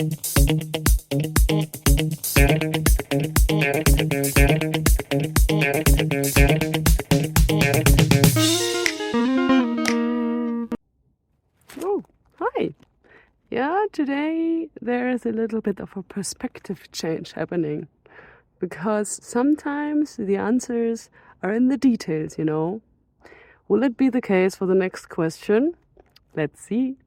Oh, hi. Yeah, today there is a little bit of a perspective change happening because sometimes the answers are in the details, you know. Will it be the case for the next question? Let's see.